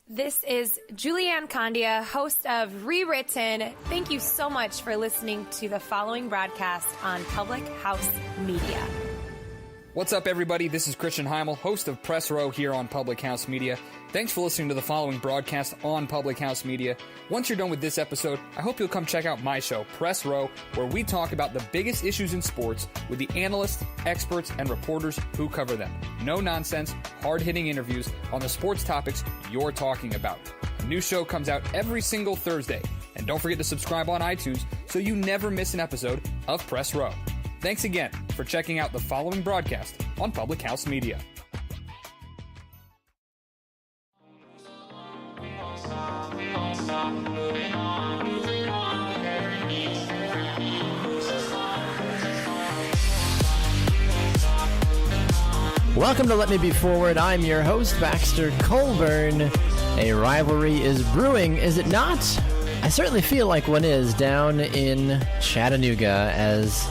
This is Julianne Condia, host of Rewritten. Thank you so much for listening to the following broadcast on Public House Media. What's up, everybody? This is Christian Heimel, host of Press Row here on Public House Media. Thanks for listening to the following broadcast on Public House Media. Once you're done with this episode, I hope you'll come check out my show, Press Row, where we talk about the biggest issues in sports with the analysts, experts, and reporters who cover them. No nonsense, hard-hitting interviews on the sports topics you're talking about. A new show comes out every single Thursday. And don't forget to subscribe on iTunes so you never miss an episode of Press Row. Thanks again for checking out the following broadcast on Public House Media. Welcome to Let Me Be Forward. I'm your host, Baxter Colburn. A rivalry is brewing, is it not? I certainly feel like one is down in Chattanooga, as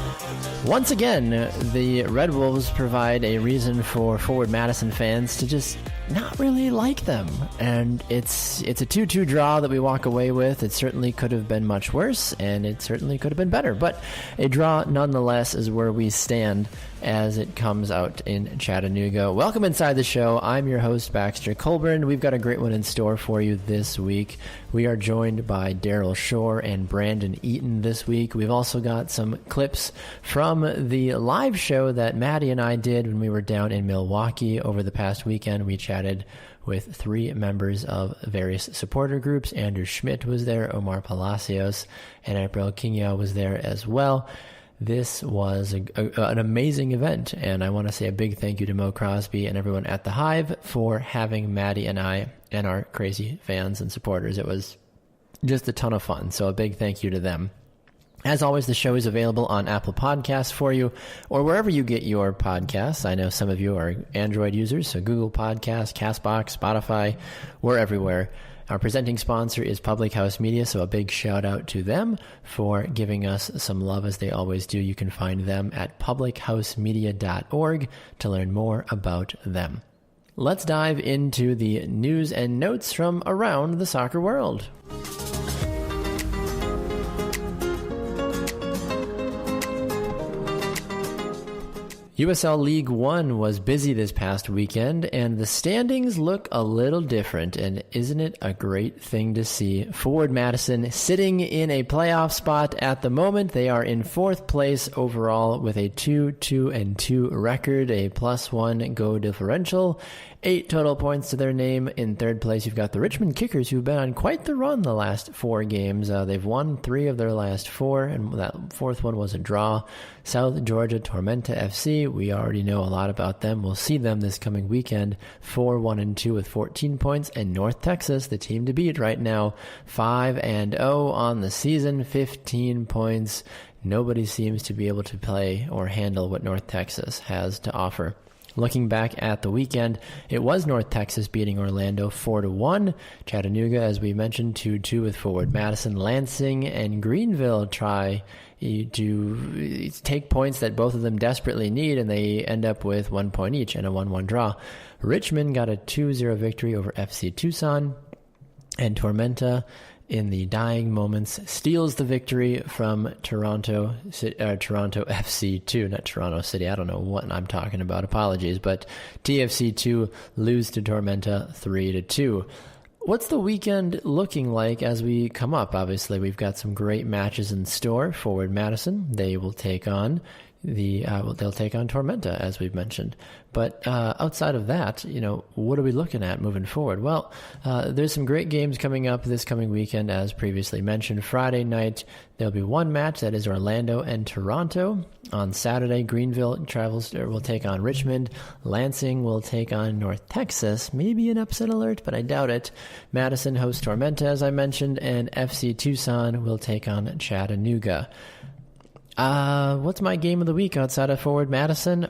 once again the Red Wolves provide a reason for Forward Madison fans to just not really like them. And it's a 2-2 draw that we walk away with. It certainly could have been much worse, and it certainly could have been better. But a draw nonetheless is where we stand as it comes out in Chattanooga. Welcome inside the show. I'm your host, Baxter Colburn. We've got a great one in store for you this week. We are joined by Daryl Shore and Brandon Eaton this week. We've also got some clips from the live show that Maddie and I did when we were down in Milwaukee over the past weekend. We chatted with three members of various supporter groups. Andrew Schmidt was there, Omar Palacios, and April Quinio was there as well. This was an amazing event, and I want to say a big thank you to Mo Crosby and everyone at the Hive for having Maddie and I and our crazy fans and supporters. It was just a ton of fun, so a big thank you to them. As always, the show is available on Apple Podcasts for you, or wherever you get your podcasts. I know some of you are Android users, so Google Podcasts, CastBox, Spotify, we're everywhere. Our presenting sponsor is Public House Media, so a big shout out to them for giving us some love, as they always do. You can find them at publichousemedia.org to learn more about them. Let's dive into the news and notes from around the soccer world. USL League One was busy this past weekend, and the standings look a little different, and isn't it a great thing to see? Forward Madison sitting in a playoff spot at the moment. They are in fourth place overall with a 2-2-2 record, a +1 goal differential, 8 total points to their name. In third place, you've got the Richmond Kickers, who've been on quite the run the last 4 games. They've won 3 of their last 4, and that fourth one was a draw. South Georgia Tormenta FC, we already know a lot about them. We'll see them this coming weekend, 4-1-2 with 14 points. And North Texas, the team to beat right now, 5-0 on the season, 15 points. Nobody seems to be able to play or handle what North Texas has to offer. Looking back at the weekend, it was North Texas beating Orlando 4-1. Chattanooga, as we mentioned, 2-2 with Forward Madison. Lansing and Greenville try to take points that both of them desperately need, and they end up with 1 point each and a 1-1 draw. Richmond got a 2-0 victory over FC Tucson, and Tormenta, in the dying moments, steals the victory from Toronto FC2, not Toronto City. I don't know what I'm talking about. Apologies, but TFC2 lose to Tormenta 3-2. What's the weekend looking like as we come up? Obviously, we've got some great matches in store. Forward Madison, they will take on they'll take on Tormenta, as we've mentioned. But outside of that, what are we looking at moving forward? Well, there's some great games coming up this coming weekend, as previously mentioned. Friday night, there'll be one match, that is Orlando and Toronto. On Saturday, Greenville will take on Richmond. Lansing will take on North Texas. Maybe an upset alert, but I doubt it. Madison hosts Tormenta, as I mentioned, and FC Tucson will take on Chattanooga. What's my game of the week outside of Forward Madison?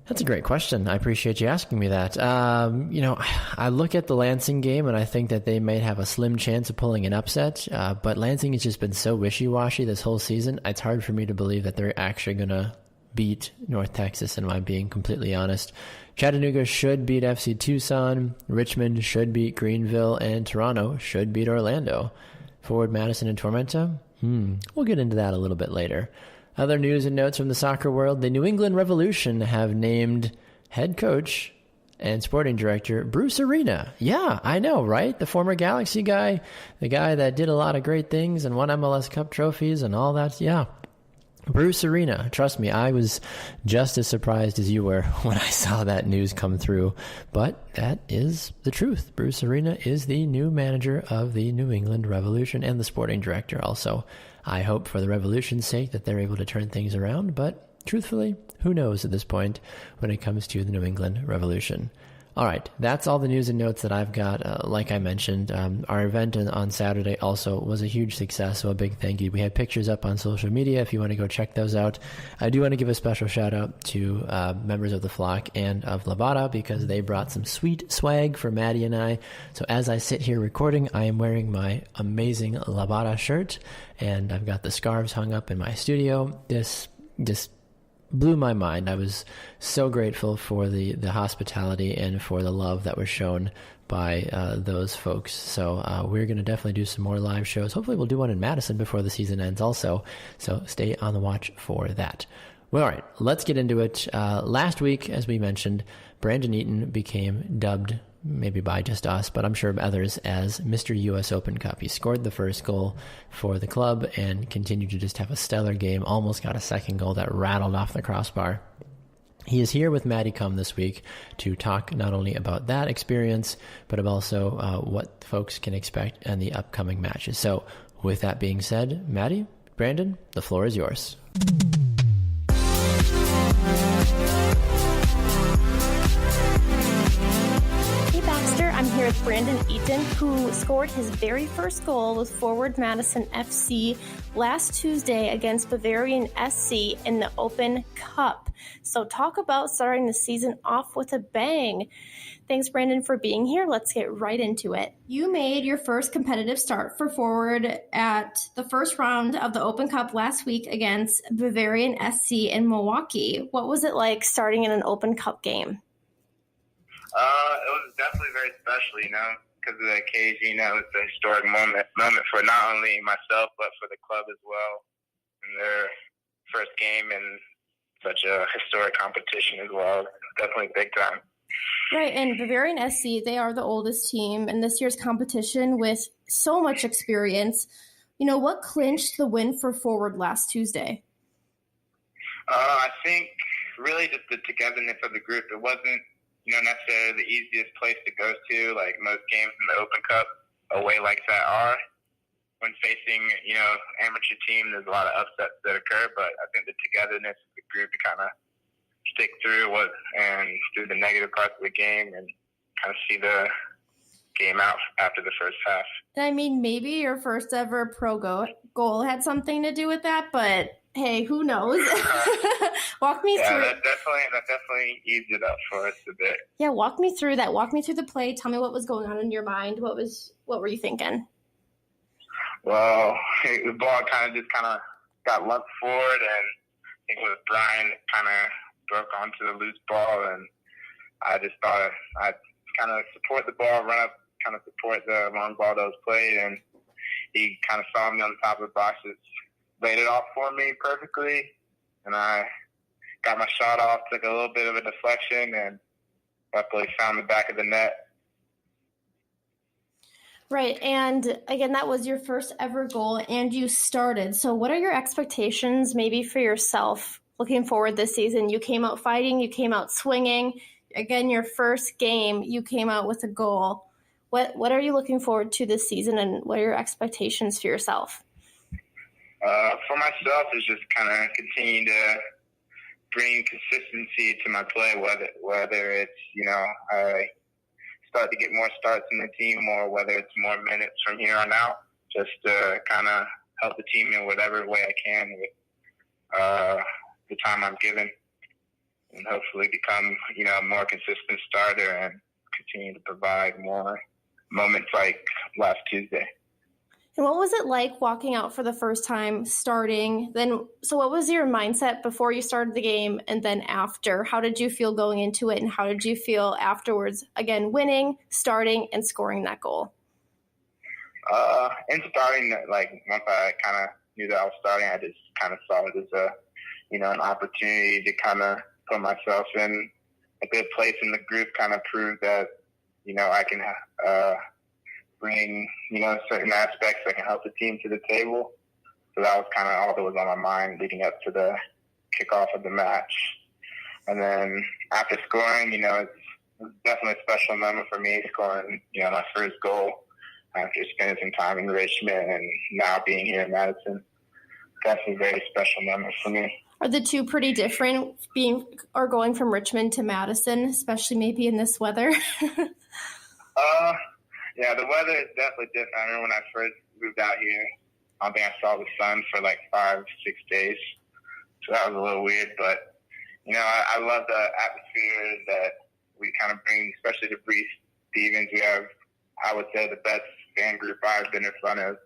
That's a great question. I appreciate you asking me that. I look at the Lansing game and I think that they might have a slim chance of pulling an upset, but Lansing has just been so wishy-washy this whole season. It's hard for me to believe that they're actually going to beat North Texas, am I being completely honest. Chattanooga should beat FC Tucson, Richmond should beat Greenville, and Toronto should beat Orlando. Forward Madison and Tormenta? We'll get into that a little bit later. Other news and notes from the soccer world, the New England Revolution have named head coach and sporting director Bruce Arena. Yeah, I know, right? The former Galaxy guy, the guy that did a lot of great things and won MLS Cup trophies and all that. Yeah, Bruce Arena. Trust me, I was just as surprised as you were when I saw that news come through. But that is the truth. Bruce Arena is the new manager of the New England Revolution and the sporting director also. I hope for the Revolution's sake that they're able to turn things around, but truthfully, who knows at this point when it comes to the New England Revolution. All right, that's all the news and notes that I've got. Like I mentioned, our event on Saturday also was a huge success, so a big thank you. We had pictures up on social media if you want to go check those out. I do want to give a special shout out to members of the flock and of Labada because they brought some sweet swag for Maddie and I. So as I sit here recording, I am wearing my amazing Labada shirt, and I've got the scarves hung up in my studio. This just blew my mind. I was so grateful for the hospitality and for the love that was shown by those folks. So we're going to definitely do some more live shows. Hopefully we'll do one in Madison before the season ends also. So stay on the watch for that. Well, all right, let's get into it. Last week, as we mentioned, Brandon Eaton became dubbed, maybe by just us, but I'm sure others, as Mr. U.S. Open Cup. He scored the first goal for the club and continued to just have a stellar game, almost got a second goal that rattled off the crossbar. He is here with Maddie Kumm this week to talk not only about that experience, but also what folks can expect in the upcoming matches. So with that being said, Maddie, Brandon, the floor is yours. I'm here with Brandon Eaton, who scored his very first goal with forward Madison FC last Tuesday against Bavarian SC in the Open Cup. So talk about starting the season off with a bang. Thanks, Brandon, for being here. Let's get right into it. You made your first competitive start for forward at the first round of the Open Cup last week against Bavarian SC in Milwaukee. What was it like starting in an Open Cup game? It was definitely very special, because of the occasion. It's a historic moment for not only myself, but for the club as well. And their first game in such a historic competition as well. It's definitely big time. Right, and Bavarian SC, they are the oldest team in this year's competition with so much experience. What clinched the win for forward last Tuesday? I think really just the togetherness of the group. It wasn't necessarily the easiest place to go to, like most games in the Open Cup away like that are. When facing, amateur team, there's a lot of upsets that occur, but I think the togetherness of the group to kind of stick through through the negative parts of the game and kind of see the game out after the first half. I mean, maybe your first ever pro goal had something to do with that, but hey, who knows? Walk me through. That definitely eased it up for us a bit. Yeah, walk me through that. Walk me through the play. Tell me what was going on in your mind. What were you thinking? Well, the ball kind of got lumped forward, and I think with Brian, it kind of broke onto the loose ball, and I just thought I'd kind of support the ball, run up, kind of support the long ball that was played, and he kind of saw me on the top of the box, just laid it off for me perfectly, and I got my shot off, took a little bit of a deflection, and luckily found the back of the net. Right, and again, that was your first ever goal, and you started. So what are your expectations maybe for yourself looking forward this season? You came out fighting, you came out swinging. Again, your first game, you came out with a goal. What are you looking forward to this season, and what are your expectations for yourself? For myself, is just kind of continue to bring consistency to my play, whether it's, I start to get more starts in the team or whether it's more minutes from here on out, just to kind of help the team in whatever way I can with the time I'm given, and hopefully become, a more consistent starter and continue to provide more moments like last Tuesday. And what was it like walking out for the first time, starting? So what was your mindset before you started the game and then after? How did you feel going into it, and how did you feel afterwards, again, winning, starting, and scoring that goal? In starting, like, once I kind of knew that I was starting, I just kind of saw it as an opportunity to kind of put myself in a good place in the group, kind of prove that, I can bring, certain aspects that can help the team to the table. So that was kind of all that was on my mind leading up to the kickoff of the match. And then after scoring, it's definitely a special moment for me, scoring, my first goal after spending some time in Richmond and now being here in Madison. Definitely a very special moment for me. Are the two pretty different, going from Richmond to Madison, especially maybe in this weather? Yeah, the weather is definitely different. I remember when I first moved out here, I don't think I saw the sun for like 5-6 days. So that was a little weird. But, I love the atmosphere that we kind of bring, especially to Bree Stevens. We have, I would say, the best fan group I've been in front of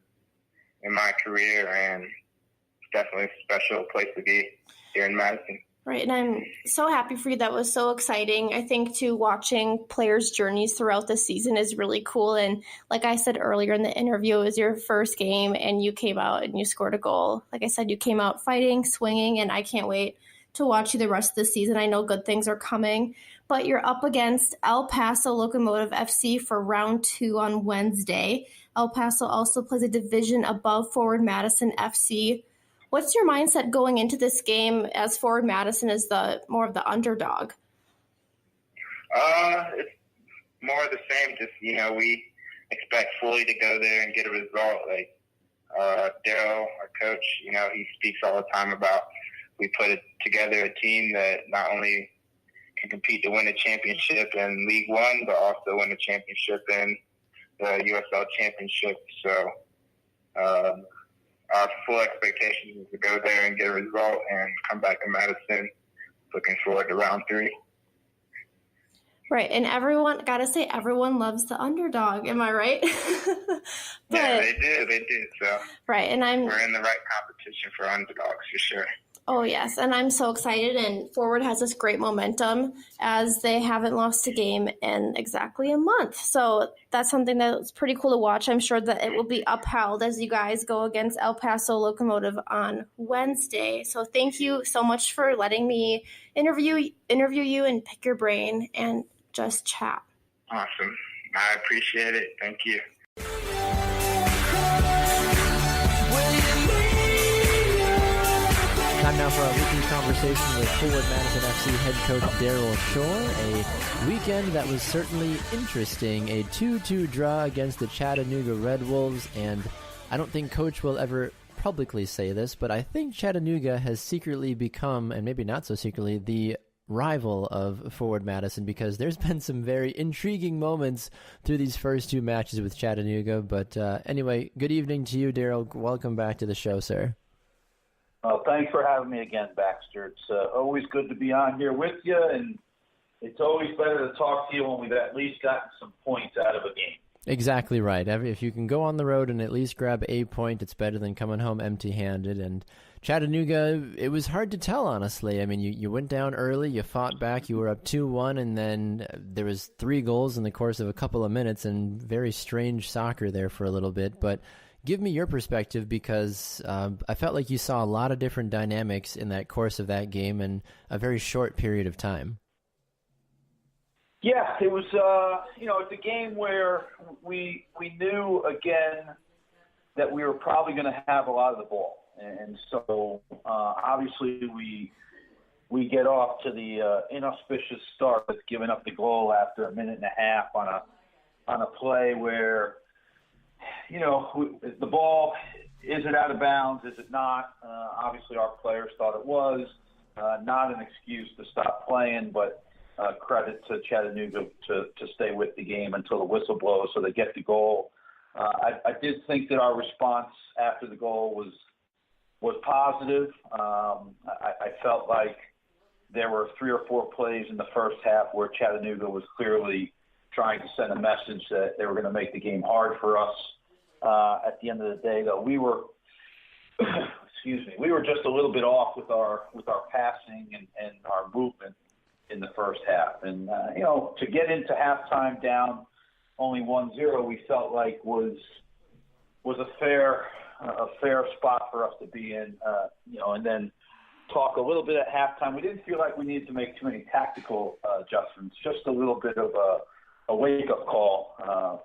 in my career. And it's definitely a special place to be here in Madison. Right, and I'm so happy for you. That was so exciting. I think, too, watching players' journeys throughout the season is really cool. And like I said earlier in the interview, it was your first game, and you came out and you scored a goal. Like I said, you came out fighting, swinging, and I can't wait to watch you the rest of the season. I know good things are coming. But you're up against El Paso Locomotive FC for round 2 on Wednesday. El Paso also plays a division above Forward Madison FC. What's your mindset going into this game as Forward Madison is more of the underdog? It's more of the same. Just, we expect fully to go there and get a result. Like Daryl, our coach, he speaks all the time about we put together a team that not only can compete to win a championship in League One, but also win a championship in the USL Championship. So our full expectation is to go there and get a result and come back to Madison. Looking forward to round 3. Right, and everyone loves the underdog. Am I right? Yeah, they do. So right, and we're in the right competition for underdogs for sure. Oh, yes, and I'm so excited, and Forward has this great momentum as they haven't lost a game in exactly a month. So that's something that's pretty cool to watch. I'm sure that it will be upheld as you guys go against El Paso Locomotive on Wednesday. So thank you so much for letting me interview you and pick your brain and just chat. Awesome. I appreciate it. Thank you. Time now for our weekly conversation with Forward Madison FC head coach Daryl Shore. A weekend that was certainly interesting. A 2-2 draw against the Chattanooga Red Wolves. And I don't think Coach will ever publicly say this, but I think Chattanooga has secretly become, and maybe not so secretly, the rival of Forward Madison, because there's been some very intriguing moments through these first 2 matches with Chattanooga. But anyway, good evening to you, Daryl. Welcome back to the show, sir. Well, thanks for having me again, Baxter. It's always good to be on here with you, and it's always better to talk to you when we've at least gotten some points out of a game. Exactly right. If you can go on the road and at least grab a point, it's better than coming home empty-handed. And Chattanooga, it was hard to tell, honestly. I mean, you went down early, you fought back, you were up 2-1, and then there was 3 goals in the course of a couple of minutes, and very strange soccer there for a little bit. But give me your perspective, because I felt like you saw a lot of different dynamics in that course of that game in a very short period of time. Yeah, it was, it's a game where we knew, again, that we were probably going to have a lot of the ball. And so, obviously, we get off to the inauspicious start with giving up the goal after a minute and a half on a play where, the ball, is it out of bounds? Is it not? Obviously, our players thought it was. Not an excuse to stop playing, but credit to Chattanooga to stay with the game until the whistle blows so they get the goal. I did think that our response after the goal was positive. I felt like there were 3 or 4 plays in the first half where Chattanooga was clearly trying to send a message that they were going to make the game hard for us. At the end of the day, though, we were we were just a little bit off with our passing and our movement in the first half. And, to get into halftime down only 1-0, we felt like was a fair spot for us to be in, and then talk a little bit at halftime. We didn't feel like we needed to make too many tactical adjustments, just a little bit of a wake-up call,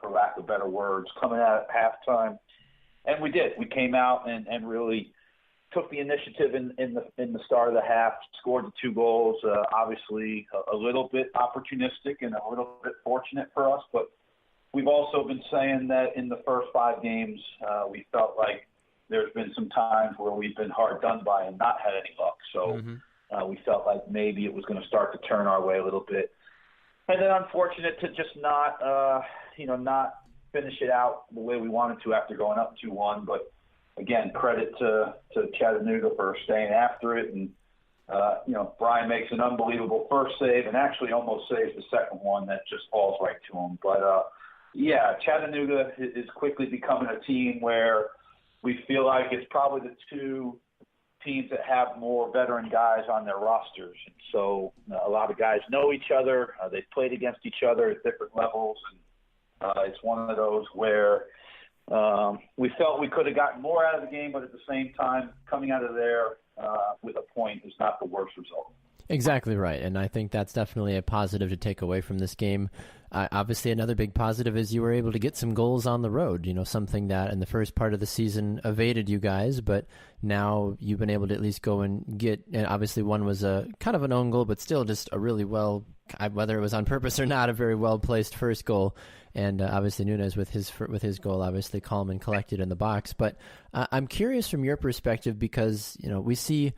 for lack of better words, coming out at halftime. And we did. We came out and really took the initiative in the start of the half, scored the 2 goals. Obviously, a little bit opportunistic and a little bit fortunate for us. But we've also been saying that in the first 5 games, we felt like there's been some times where we've been hard done by and not had any luck. So we felt like maybe it was going to start to turn our way a little bit. And then unfortunate to just not finish it out the way we wanted to after going up 2-1. But again, credit to Chattanooga for staying after it. And, Brian makes an unbelievable first save and actually almost saves the second one that just falls right to him. But, Chattanooga is quickly becoming a team where we feel like it's probably the 2 teams that have more veteran guys on their rosters. And so a lot of guys know each other. They've played against each other at different levels. And it's one of those where we felt we could have gotten more out of the game, but at the same time, coming out of there with a point is not the worst result. Exactly right, and I think that's definitely a positive to take away from this game. Obviously, another big positive is you were able to get some goals on the road, something that in the first part of the season evaded you guys, but now you've been able to at least go and get, and obviously one was a kind of an own goal, but still just a really well, whether it was on purpose or not, a very well-placed first goal. And obviously Nunez with his goal, obviously calm and collected in the box. But I'm curious from your perspective because, we see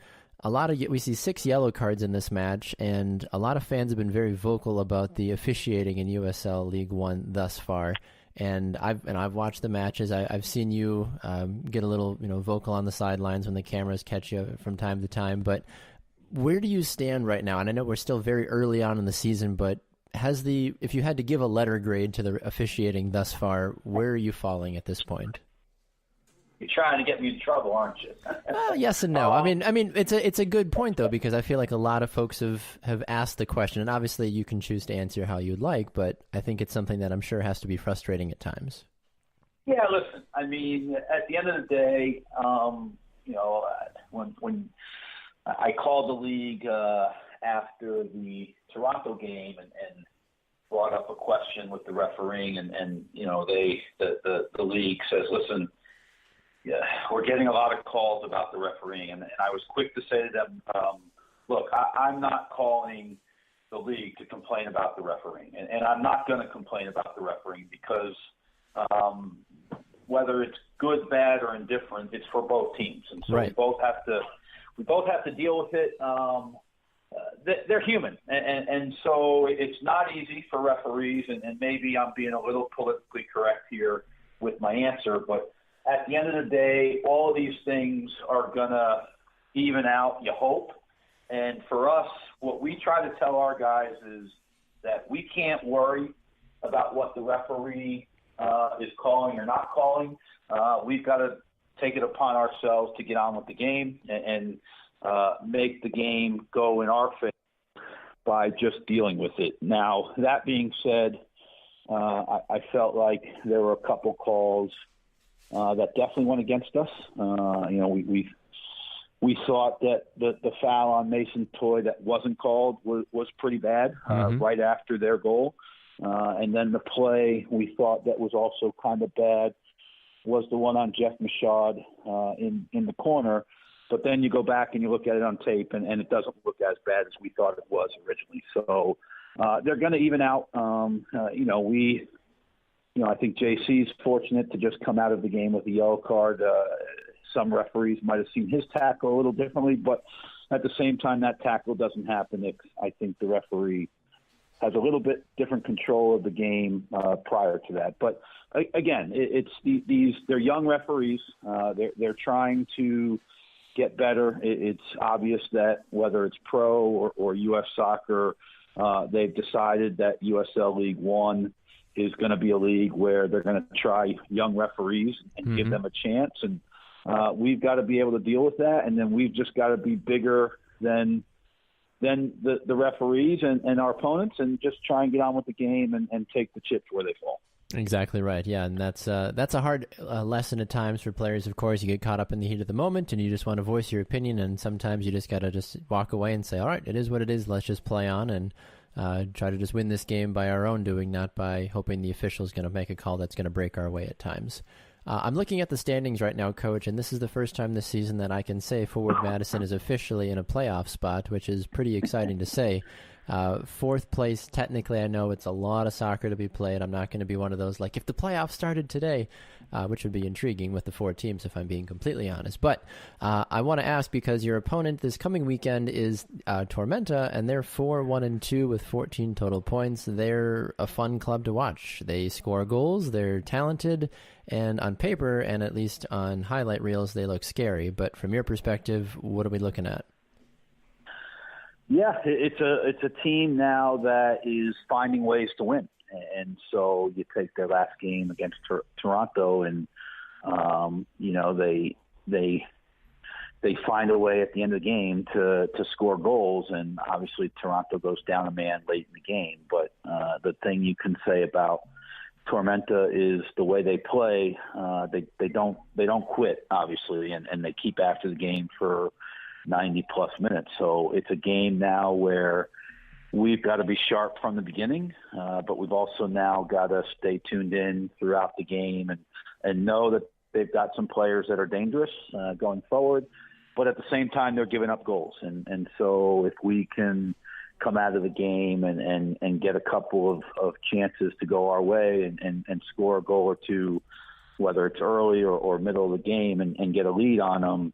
6 yellow cards in this match, and a lot of fans have been very vocal about the officiating in USL League One thus far. And I've watched the matches. I've seen you get a little vocal on the sidelines when the cameras catch you from time to time. But where do you stand right now? And I know we're still very early on in the season, but if you had to give a letter grade to the officiating thus far, where are you falling at this point? You're trying to get me in trouble, aren't you? Yes and no. I mean, it's a good point though, because I feel like a lot of folks have asked the question, and obviously you can choose to answer how you'd like, but I think it's something that I'm sure has to be frustrating at times. Yeah, listen. I mean, at the end of the day, when I called the league after the Toronto game and brought up a question with the refereeing, and the league says, listen. Yeah, we're getting a lot of calls about the refereeing, and I was quick to say to them, look, I'm not calling the league to complain about the refereeing, and I'm not going to complain about the refereeing because whether it's good, bad, or indifferent, it's for both teams, and so right. we both have to deal with it. They're human, and so it's not easy for referees, and maybe I'm being a little politically correct here with my answer, but at the end of the day, all of these things are going to even out, you hope. And for us, what we try to tell our guys is that we can't worry about what the referee is calling or not calling. We've got to take it upon ourselves to get on with the game and make the game go in our favor by just dealing with it. Now, that being said, I felt like there were a couple calls that definitely went against us. We thought that the foul on Mason Toy that wasn't called was pretty bad right after their goal. And then the play we thought that was also kind of bad was the one on Jeff Machad in the corner. But then you go back and you look at it on tape, and it doesn't look as bad as we thought it was originally. So they're going to even out. I think JC's fortunate to just come out of the game with a yellow card. Some referees might have seen his tackle a little differently, but at the same time, that tackle doesn't happen if I think the referee has a little bit different control of the game prior to that. But again, they're young referees. They're trying to get better. It's obvious that whether it's pro or U.S. soccer, they've decided that USL League One is going to be a league where they're going to try young referees and give them a chance. And we've got to be able to deal with that. And then we've just got to be bigger than the referees and our opponents, and just try and get on with the game and take the chips where they fall. Exactly right. Yeah, and that's a hard lesson at times for players. Of course, you get caught up in the heat of the moment, and you just want to voice your opinion. And sometimes you just got to just walk away and say, "All right, it is what it is. Let's just play on and try to just win this game by our own doing, not by hoping the official's going to make a call that's going to break our way at times." I'm looking at the standings right now, Coach, and this is the first time this season that I can say Forward Madison is officially in a playoff spot, which is pretty exciting to say. Fourth place, technically, I know it's a lot of soccer to be played. I'm not going to be one of those, like, if the playoffs started today, which would be intriguing with the 4 teams, if I'm being completely honest. But I want to ask, because your opponent this coming weekend is Tormenta, and they're 4-1-2 with 14 total points. They're a fun club to watch. They score goals, they're talented, and on paper, and at least on highlight reels, they look scary. But from your perspective, what are we looking at? Yeah, it's a team now that is finding ways to win, and so you take their last game against Toronto, and they find a way at the end of the game to score goals, and obviously Toronto goes down a man late in the game. But the thing you can say about Tormenta is the way they play. They don't quit, obviously, and they keep after the game for 90-plus minutes. So it's a game now where we've got to be sharp from the beginning, but we've also now got to stay tuned in throughout the game and know that they've got some players that are dangerous going forward, but at the same time they're giving up goals. And so if we can come out of the game and get a couple of chances to go our way and score a goal or two, whether it's early or middle of the game, and get a lead on them,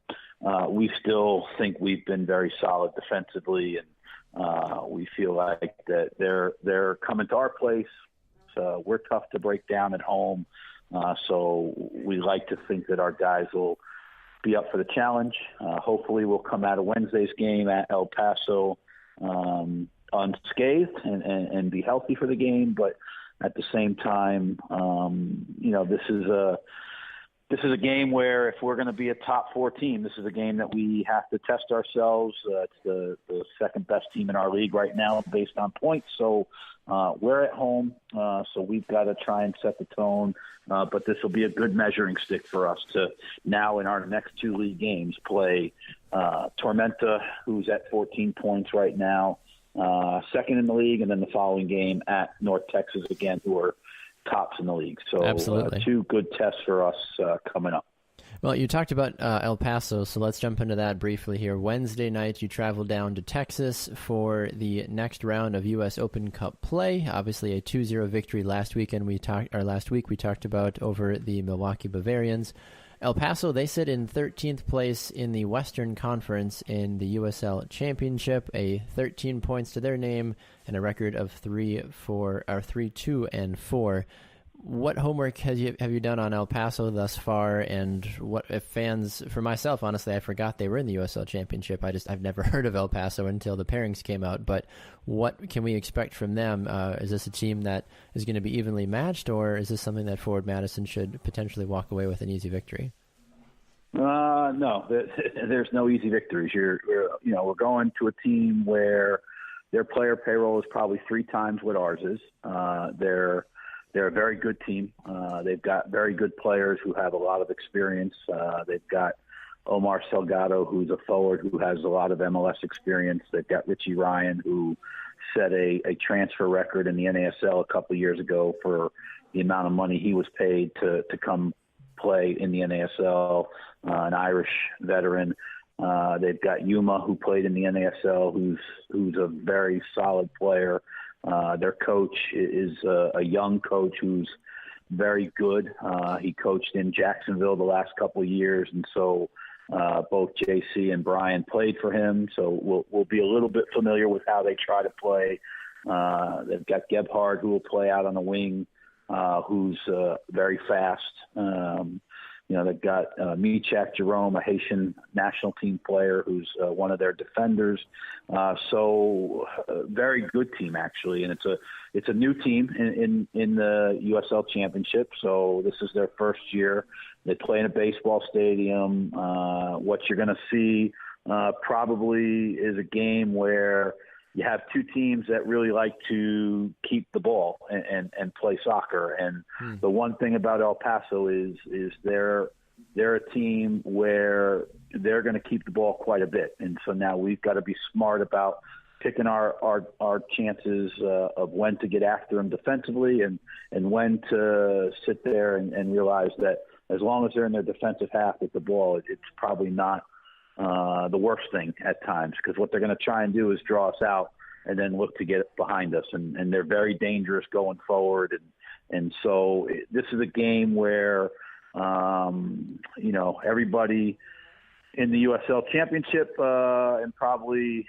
we still think we've been very solid defensively, and we feel like that they're coming to our place. So we're tough to break down at home. So we like to think that our guys will be up for the challenge. Hopefully we'll come out of Wednesday's game at El Paso unscathed and be healthy for the game. But at the same time, this is a game where if we're going to be a top 4 team, this is a game that we have to test ourselves. It's the second best team in our league right now based on points. So we're at home, so we've got to try and set the tone. But this will be a good measuring stick for us to now in our next 2 league games play Tormenta, who's at 14 points right now, second in the league, and then the following game at North Texas again, who are tops in the league. So absolutely 2 good tests for us coming up. Well, you talked about El Paso, so let's jump into that briefly here. Wednesday night, you travel down to Texas for the next round of U.S. Open Cup play. Obviously, a 2-0 victory last week we talked about over the Milwaukee Bavarians. El Paso, they sit in 13th place in the Western Conference in the USL Championship, a 13 points to their name and a record of 3-2-4. What homework have you done on El Paso thus far, and what if fans, for myself, honestly, I forgot they were in the USL Championship. I've never heard of El Paso until the pairings came out, but what can we expect from them? Is this a team that is going to be evenly matched, or is this something that Forward Madison should potentially walk away with an easy victory? No, there's no easy victories. We're going to a team where their player payroll is probably 3 times what ours is. They're a very good team. They've got very good players who have a lot of experience. They've got Omar Salgado, who's a forward who has a lot of MLS experience. They've got Richie Ryan, who set a transfer record in the NASL a couple of years ago for the amount of money he was paid to come play in the NASL, an Irish veteran. They've got Yuma, who played in the NASL, who's a very solid player. Their coach is a young coach who's very good. He coached in Jacksonville the last couple of years, and so both JC and Brian played for him. So we'll be a little bit familiar with how they try to play. They've got Gebhard, who will play out on the wing, who's very fast. they've got Michak Jerome, a Haitian national team player who's one of their defenders. So very good team, actually. And it's a new team in the USL Championship. So this is their first year. They play in a baseball stadium. What you're going to see probably is a game where you have two teams that really like to keep the ball and play soccer. And the one thing about El Paso is they're a team where they're going to keep the ball quite a bit. And so now we've got to be smart about picking our chances of when to get after them defensively and when to sit there and realize that as long as they're in their defensive half with the ball, it's probably not the worst thing at times, because what they're going to try and do is draw us out and then look to get behind us. And they're very dangerous going forward. And so this is a game where, everybody in the USL Championship and probably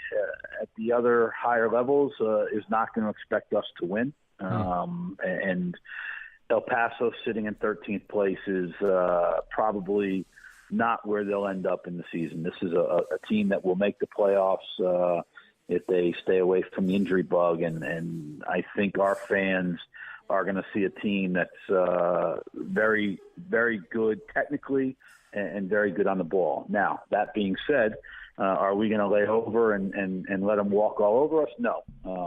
at the other higher levels is not going to expect us to win. And El Paso sitting in 13th place is probably not where they'll end up in the season. This is a team that will make the playoffs if they stay away from the injury bug. And I think our fans are going to see a team that's very, very good technically and very good on the ball. Now, that being said, are we going to lay over and let them walk all over us? No.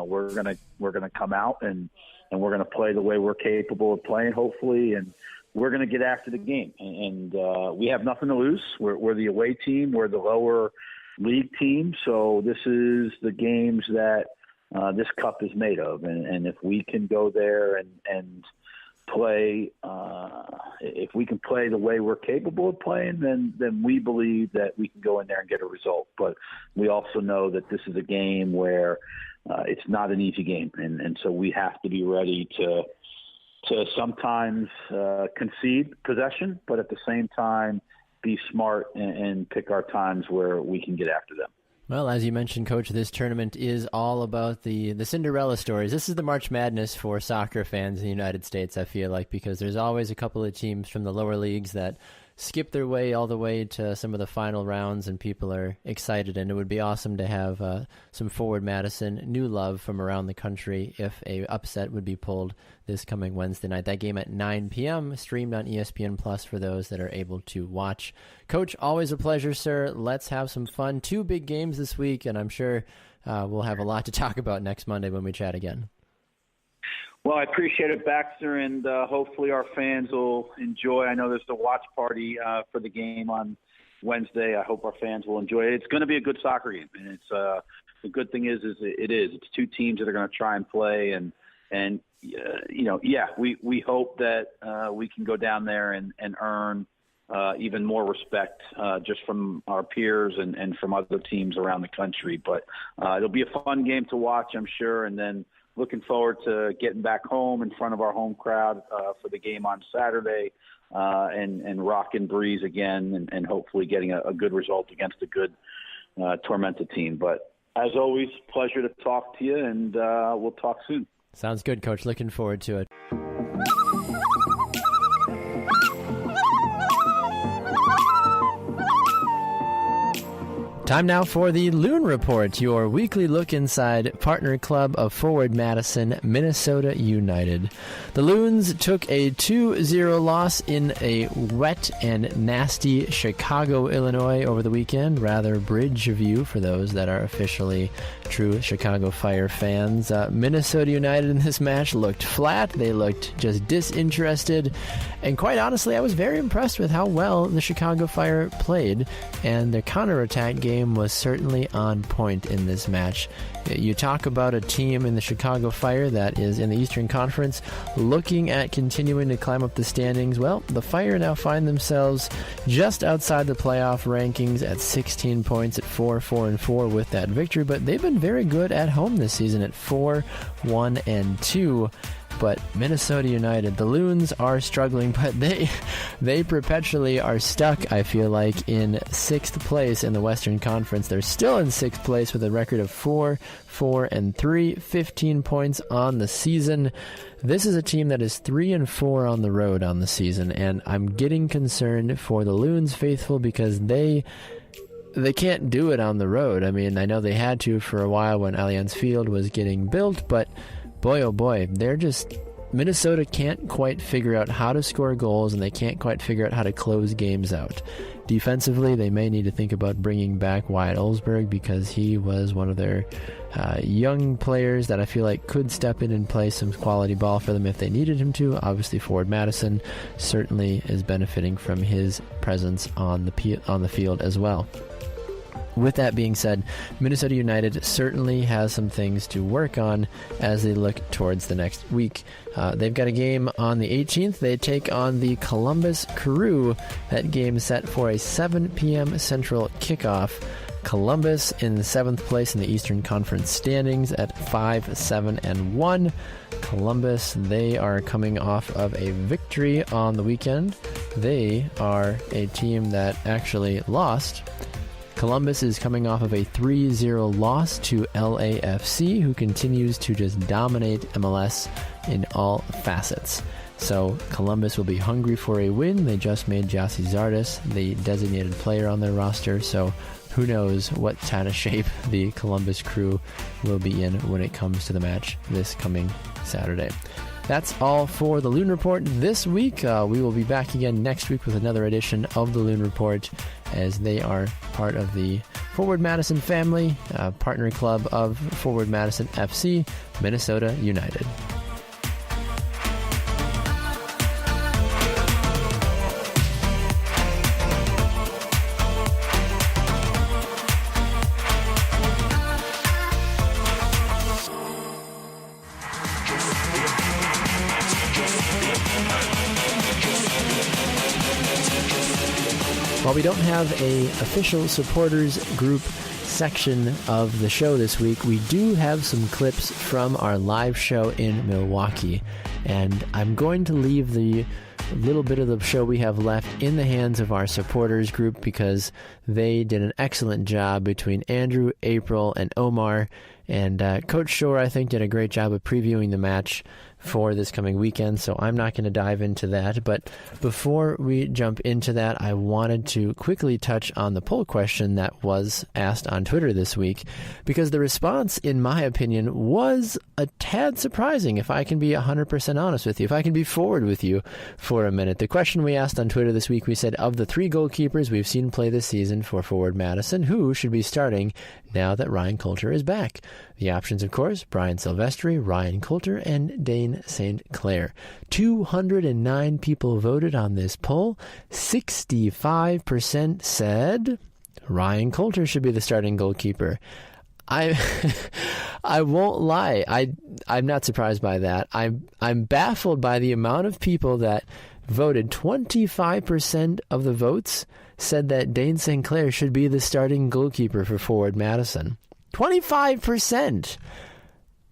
We're going to come out and we're going to play the way we're capable of playing, hopefully, and we're going to get after the game. And we have nothing to lose. We're the away team. We're the lower league team. So this is the games that this cup is made of. And if we can go there and play, if we can play the way we're capable of playing, then we believe that we can go in there and get a result. But we also know that this is a game where it's not an easy game. And so we have to be ready to sometimes concede possession, but at the same time be smart and pick our times where we can get after them. Well, as you mentioned, Coach, this tournament is all about the Cinderella stories. This is the March Madness for soccer fans in the United States, I feel like, because there's always a couple of teams from the lower leagues that skip their way all the way to some of the final rounds, and people are excited. And it would be awesome to have some Forward Madison new love from around the country if a upset would be pulled this coming Wednesday night. That game at 9 p.m. streamed on ESPN Plus for those that are able to watch. Coach, always a pleasure, sir. Let's have some fun. 2 big games this week, and I'm sure we'll have a lot to talk about next Monday when we chat again. Well, I appreciate it, Baxter, and hopefully our fans will enjoy. I know there's the watch party for the game on Wednesday. I hope our fans will enjoy it. It's going to be a good soccer game, and it's the good thing is it's two teams that are going to try and play, and we hope that we can go down there and earn even more respect just from our peers and from other teams around the country. But it'll be a fun game to watch, I'm sure, and then looking forward to getting back home in front of our home crowd for the game on Saturday and rock and breeze again and hopefully getting a good result against a good Tormenta team. But as always, pleasure to talk to you, and we'll talk soon. Sounds good, Coach. Looking forward to it. Time now for the Loon Report, your weekly look inside partner club of Forward Madison, Minnesota United. The Loons took a 2-0 loss in a wet and nasty Chicago, Illinois over the weekend. Rather bridge view for those that are officially true Chicago Fire fans. Minnesota United in this match looked flat. They looked just disinterested. And quite honestly, I was very impressed with how well the Chicago Fire played, and their counterattack game was certainly on point in this match. You talk about a team in the Chicago Fire that is in the Eastern Conference looking at continuing to climb up the standings. Well, the Fire now find themselves just outside the playoff rankings at 16 points at 4-4-4 with that victory, but they've been very good at home this season at 4-1-2. But Minnesota United, the Loons are struggling, but they perpetually are stuck, I feel like, in 6th place in the Western Conference. They're still in 6th place with a record of 4-4-3, 15 points on the season. This is a team that is 3-4 on the road on the season, and I'm getting concerned for the Loons faithful because they can't do it on the road. I mean, I know they had to for a while when Allianz Field was getting built, but boy, oh boy, Minnesota can't quite figure out how to score goals, and they can't quite figure out how to close games out. Defensively, they may need to think about bringing back Wyatt Olsberg because he was one of their young players that I feel like could step in and play some quality ball for them if they needed him to. Obviously, Forward Madison certainly is benefiting from his presence on the field as well. With that being said, Minnesota United certainly has some things to work on as they look towards the next week. They've got a game on the 18th. They take on the Columbus Crew. That game set for a 7 p.m. Central kickoff. Columbus in the 7th place in the Eastern Conference standings at 5-7-1. Columbus, they are coming off of a victory on the weekend. They are a team that actually lost. Columbus is coming off of a 3-0 loss to LAFC, who continues to just dominate MLS in all facets. So Columbus will be hungry for a win. They just made Jassy Zardes the designated player on their roster, so who knows what kind of shape the Columbus Crew will be in when it comes to the match this coming Saturday. That's all for the Loon Report this week. We will be back again next week with another edition of the Loon Report, as they are part of the Forward Madison family, partner club of Forward Madison FC, Minnesota United. While we don't have a official supporters group section of the show this week, we do have some clips from our live show in Milwaukee, and I'm going to leave the little bit of the show we have left in the hands of our supporters group because they did an excellent job between Andrew, April, and Omar, and Coach Shore, I think, did a great job of previewing the match for this coming weekend, so I'm not going to dive into that. But before we jump into that, I wanted to quickly touch on the poll question that was asked on Twitter this week, because the response, in my opinion, was a tad surprising, if I can be 100% honest with you, if I can be forward with you for a minute. The question we asked on Twitter this week, we said, of the 3 goalkeepers we've seen play this season for Forward Madison, who should be starting now that Ryan Coulter is back? The options, of course, Brian Silvestri, Ryan Coulter, and Dane St. Clair. 209 people voted on this poll. 65% said Ryan Coulter should be the starting goalkeeper. I won't lie. I'm not surprised by that. I'm baffled by the amount of people that voted. 25% of the votes said that Dane St. Clair should be the starting goalkeeper for Forward Madison. 25%!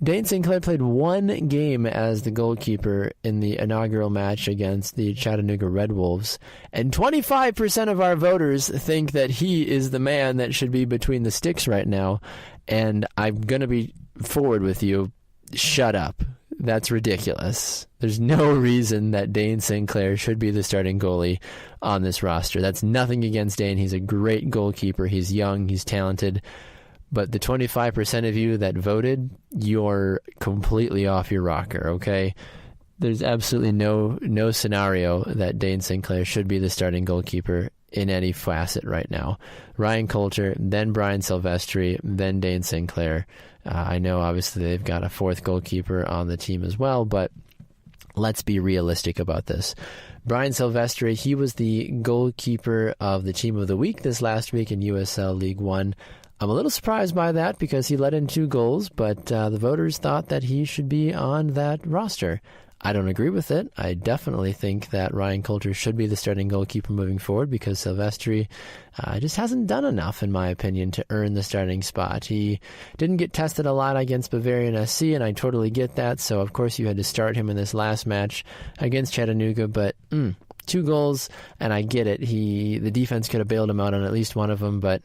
Dane St. Clair played 1 game as the goalkeeper in the inaugural match against the Chattanooga Red Wolves, and 25% of our voters think that he is the man that should be between the sticks right now, and I'm going to be forward with you. Shut up. That's ridiculous. There's no reason that Dane St. Clair should be the starting goalie on this roster. That's nothing against Dane. He's a great goalkeeper. He's young. He's talented. But the 25% of you that voted, you're completely off your rocker, okay? There's absolutely no scenario that Dane St. Clair should be the starting goalkeeper in any facet right now. Ryan Coulter, then Brian Silvestri, then Dane St. Clair. I know, obviously, they've got a 4th goalkeeper on the team as well, but let's be realistic about this. Brian Silvestri, he was the goalkeeper of the Team of the Week this last week in USL League One. I'm a little surprised by that because he let in 2 goals, but the voters thought that he should be on that roster. I don't agree with it. I definitely think that Ryan Coulter should be the starting goalkeeper moving forward because Silvestri just hasn't done enough, in my opinion, to earn the starting spot. He didn't get tested a lot against Bavarian SC, and I totally get that. So, of course, you had to start him in this last match against Chattanooga, but 2 goals, and I get it. The defense could have bailed him out on at least one of them, but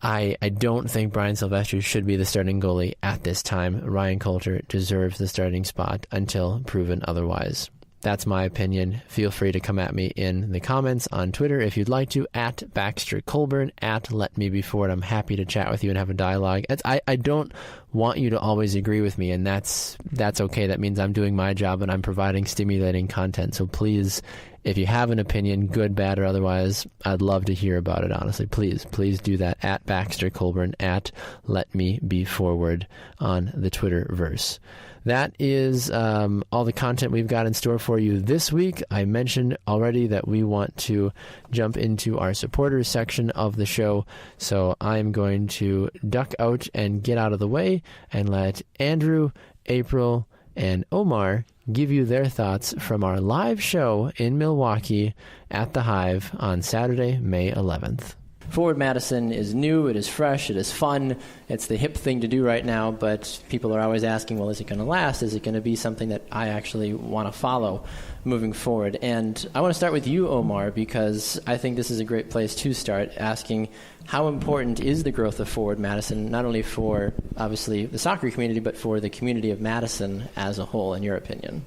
I don't think Brian Silvestri should be the starting goalie at this time. Ryan Coulter deserves the starting spot until proven otherwise. That's my opinion. Feel free to come at me in the comments on Twitter if you'd like to, at Baxter Colburn, at Let Me Be Forward. I'm happy to chat with you and have a dialogue. I don't want you to always agree with me, and that's okay. That means I'm doing my job and I'm providing stimulating content. So please, if you have an opinion, good, bad, or otherwise, I'd love to hear about it, honestly. Please do that at Baxter Colburn, at Let Me Be Forward on the Twitterverse. That is all the content we've got in store for you this week. I mentioned already that we want to jump into our supporters section of the show, so I'm going to duck out and get out of the way and let Andrew, April, and Omar give you their thoughts from our live show in Milwaukee at the Hive on Saturday, May 11th. Forward Madison is new, it is fresh, it is fun, it's the hip thing to do right now, but people are always asking, well, is it going to last? Is it going to be something that I actually want to follow moving forward? And I want to start with you, Omar, because I think this is a great place to start asking how important is the growth of Forward Madison, not only for, obviously, the soccer community, but for the community of Madison as a whole, in your opinion?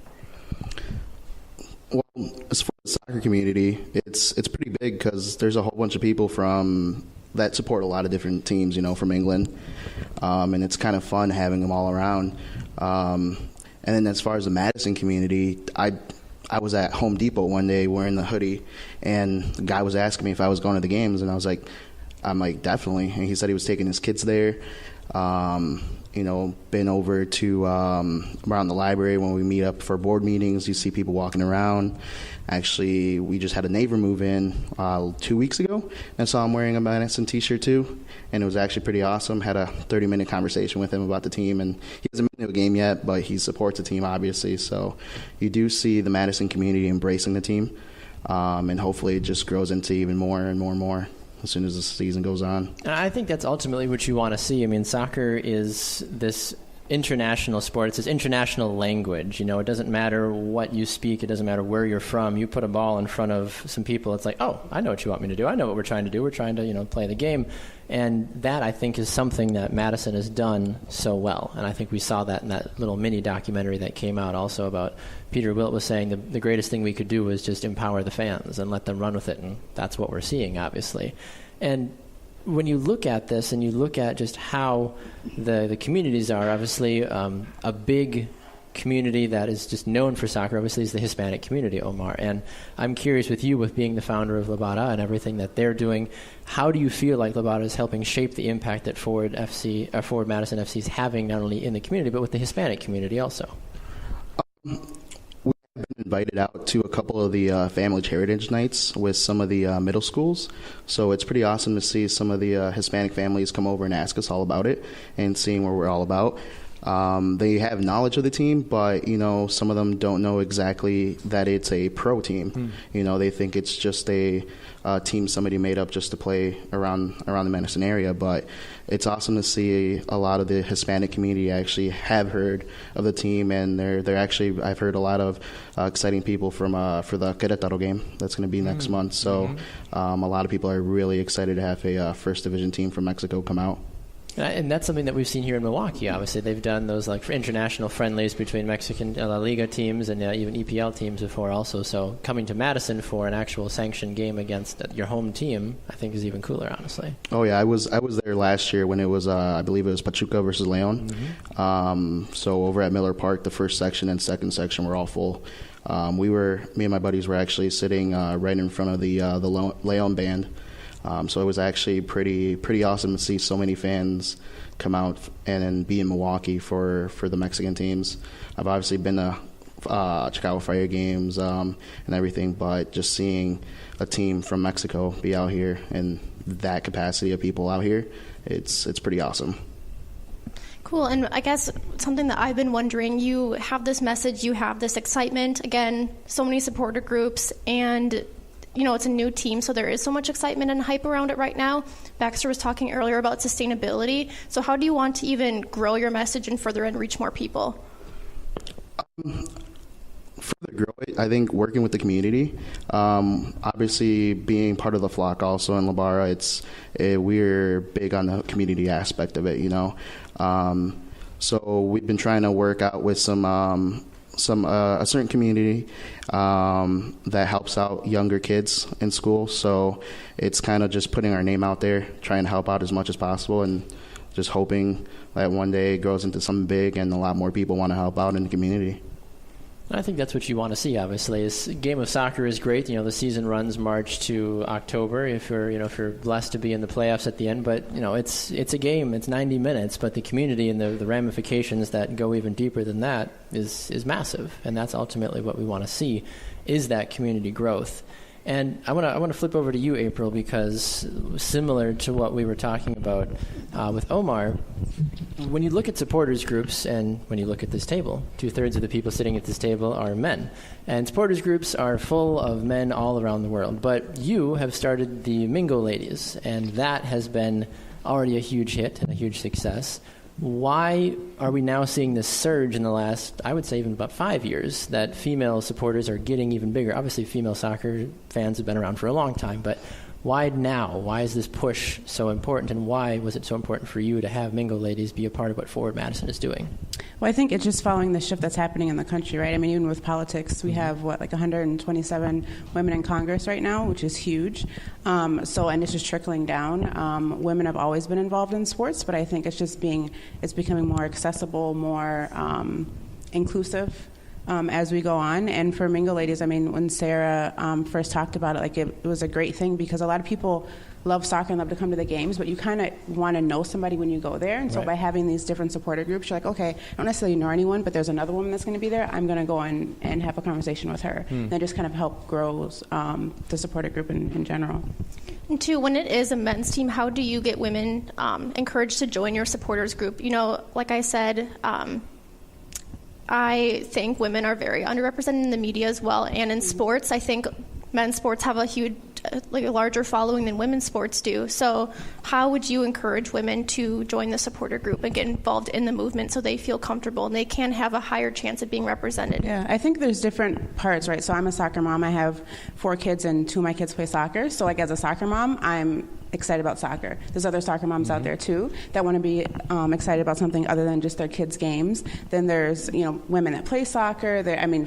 Well, as far as the soccer community, it's pretty big because there's a whole bunch of people that support a lot of different teams, from England, and it's kind of fun having them all around. And then as far as the Madison community, I was at Home Depot one day wearing the hoodie, and the guy was asking me if I was going to the games, and I'm like, definitely. And he said he was taking his kids there. Been over to around the library when we meet up for board meetings. You see people walking around. Actually, we just had a neighbor move in 2 weeks ago, and saw him wearing a Madison t-shirt too, and it was actually pretty awesome. Had a 30-minute conversation with him about the team, and he hasn't been to a game yet, but he supports the team, obviously. So you do see the Madison community embracing the team, and hopefully it just grows into even more and more and more as soon as the season goes on. I think that's ultimately what you want to see. I mean, soccer is this international sport. It's this international language. It doesn't matter what you speak. It doesn't matter where you're from. You put a ball in front of some people, it's like, oh, I know what you want me to do. I know what we're trying to do. We're trying to, play the game. And that, I think, is something that Madison has done so well. And I think we saw that in that little mini documentary that came out also about Peter Wilt was saying the greatest thing we could do was just empower the fans and let them run with it. And that's what we're seeing, obviously. And when you look at this and you look at just how the communities are, obviously a big community that is just known for soccer, obviously, is the Hispanic community, Omar. And I'm curious with you, with being the founder of Barra and everything that they're doing, how do you feel like Barra is helping shape the impact that Forward Madison FC is having not only in the community, but with the Hispanic community also? Been invited out to a couple of the family heritage nights with some of the middle schools, so it's pretty awesome to see some of the Hispanic families come over and ask us all about it and seeing what we're all about. They have knowledge of the team, but some of them don't know exactly that it's a pro team. They think it's just a team somebody made up just to play around the Madison area, but it's awesome to see a lot of the Hispanic community actually have heard of the team, and they're actually, I've heard a lot of exciting people for the Querétaro game that's going to be next month. So a lot of people are really excited to have a first division team from Mexico come out. And that's something that we've seen here in Milwaukee. Obviously, they've done those like international friendlies between Mexican La Liga teams and even EPL teams before also. So coming to Madison for an actual sanctioned game against your home team, I think is even cooler, honestly. Oh yeah, I was there last year when it was I believe it was Pachuca versus Leon. So over at Miller Park, the first section and second section were all full. Me and my buddies were actually sitting right in front of the Leon band. So it was actually pretty awesome to see so many fans come out and be in Milwaukee for the Mexican teams. I've obviously been to Chicago Fire games and everything, but just seeing a team from Mexico be out here and that capacity of people out here, it's pretty awesome. Cool. And I guess something that I've been wondering, you have this message, you have this excitement, again, so many supporter groups, and it's a new team, so there is so much excitement and hype around it right now. Baxter was talking earlier about sustainability. So how do you want to even grow your message and further and reach more people? Further grow it, I think working with the community, obviously being part of the flock also in La Barra, we're big on the community aspect of it, so we've been trying to work out with a certain community that helps out younger kids in school. So it's kind of just putting our name out there, trying to help out as much as possible, and just hoping that one day it grows into something big and a lot more people want to help out in the community. I think that's what you want to see, obviously. A game of soccer is great. The season runs March to October if you're blessed to be in the playoffs at the end. But, it's a game. It's 90 minutes. But the community and the ramifications that go even deeper than that is massive. And that's ultimately what we want to see, is that community growth. And I want to flip over to you, April, because similar to what we were talking about with Omar, when you look at supporters groups and when you look at this table, 2/3 of the people sitting at this table are men. And supporters groups are full of men all around the world. But you have started the Mingo Ladies, and that has been already a huge hit and a huge success. Why are we now seeing this surge in the last, I would say even about 5 years, that female supporters are getting even bigger? Obviously, female soccer fans have been around for a long time, but why now? Why is this push so important, and why was it so important for you to have Mingo Ladies be a part of what Forward Madison is doing? Well, I think it's just following the shift that's happening in the country, right? I mean, even with politics, we have, 127 women in Congress right now, which is huge. And it's just trickling down. Women have always been involved in sports, but I think it's becoming more accessible, more inclusive as we go on. And for Mingo Ladies, I mean, when Sarah first talked about it, it was a great thing, because a lot of people love soccer and love to come to the games, but you kind of want to know somebody when you go there. And so by having these different supporter groups, you're like, okay, I don't necessarily know anyone, but there's another woman that's going to be there. I'm going to go and have a conversation with her. And that just kind of help grow the supporter group in general. And two, when it is a men's team, how do you get women encouraged to join your supporters group? Like I said, I think women are very underrepresented in the media as well, and in sports. I think men's sports have a larger following than women's sports do. So how would you encourage women to join the supporter group and get involved in the movement so they feel comfortable and they can have a higher chance of being represented? Yeah, I think there's different parts, right? So I'm a soccer mom. I have 4 kids, and 2 of my kids play soccer. So as a soccer mom, I'm excited about soccer. There's other soccer moms out there too that want to be excited about something other than just their kids' games. Then there's women that play soccer.